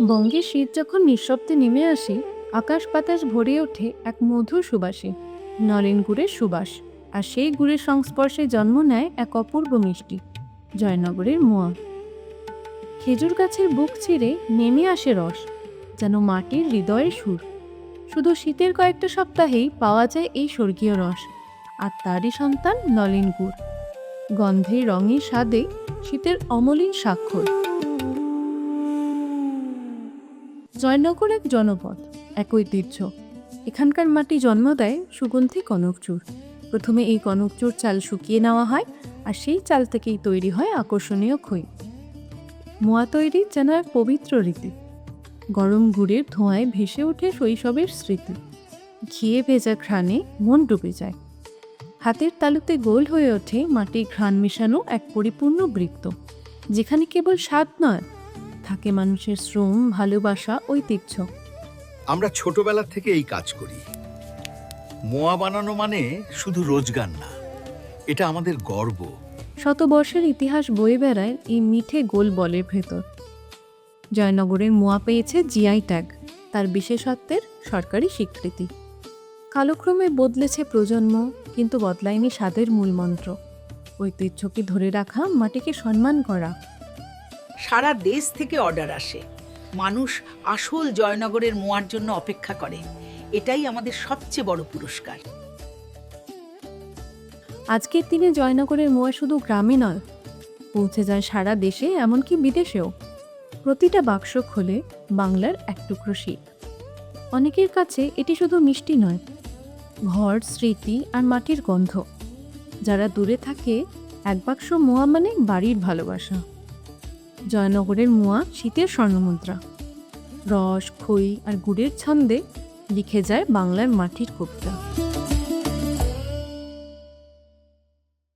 বঙ্গে শীত যখন নিঃশব্দে নেমে আসে, আকাশ বাতাস ভরে ওঠে এক মধুর সুবাসে, নলেন গুড়ের সুবাস। আর সেই গুড়ের সংস্পর্শে জন্ম নেয় এক অপূর্ব মিষ্টি, জয়নগরের মোয়া। খেজুর গাছের বুক চিরে নেমে আসে রস, যেন মাটির হৃদয়ের সুর। শুধু শীতের কয়েকটা সপ্তাহেই পাওয়া যায় এই স্বর্গীয় রস, আর তারই সন্তান নলেন গুড়। গন্ধে রঙে স্বাদে শীতের অমলিন স্বাক্ষর। জয়নগর এক জনপদ, এক ঐতিহ্য। এখানকার মাটি জন্ম দেয় সুগন্ধি কনকচুর। প্রথমে এই কনকচুর চাল শুকিয়ে নেওয়া হয়, আর সেই চাল থেকেই তৈরি হয় আকর্ষণীয় খই। মোয়া তৈরি যেন এক পবিত্র রীতি। গরম গুড়ের ধোঁয়ায় ভেসে ওঠে শৈশবের স্মৃতি। ঘিয়ে ভেজা ঘ্রাণে মন ডুবে যায়। হাতের তালুতে গোল হয়ে ওঠে মাটির ঘ্রাণ মেশানো এক পরিপূর্ণ বৃত্ত, যেখানে কেবল স্বাদ নয়, থাকে মানুষের শ্রম, ভালোবাসা, ঐতিহ্য। আমরা ছোটবেলা থেকে এই কাজ করি। মোয়া বানানো মানে শুধু রোজগার না, এটা আমাদের গর্ব। শত বর্ষের ইতিহাস বয়ে বেড়ায় এই মিঠে গোল বলের ভেতর। জয়নগরের মোয়া পেয়েছে জিআই ট্যাগ, তার বিশেষত্বের সরকারি স্বীকৃতি। কালক্রমে বদলেছে প্রজন্ম, কিন্তু বদলায়নি স্বাদের মূলমন্ত্র। ঐতিহ্যকে ধরে রাখা, মাটিকে সম্মান করা। সারা দেশ থেকে অর্ডার আসে। মানুষ আসল জয়নগরের মোয়ার জন্য অপেক্ষা করে। এটাই আমাদের সবচেয়ে বড় পুরস্কার। আজকের দিনে জয়নগরের মোয়া শুধু গ্রামে নয়, পৌঁছে যায় সারা দেশে, এমনকি বিদেশেও। প্রতিটা বাক্স খোলে বাংলার এক টুকরো শীত। অনেকের কাছে এটি শুধু মিষ্টি নয়, ঘর, স্মৃতি আর মাটির গন্ধ। যারা দূরে থাকে, এক বাক্স মোয়া মানে বাড়ির ভালোবাসা। জয়নগরের মোয়া শীতের স্বর্ণমুদ্রা। রস, খই আর গুড়ের ছন্দে লিখে যায় বাংলার মাটির কবিতা।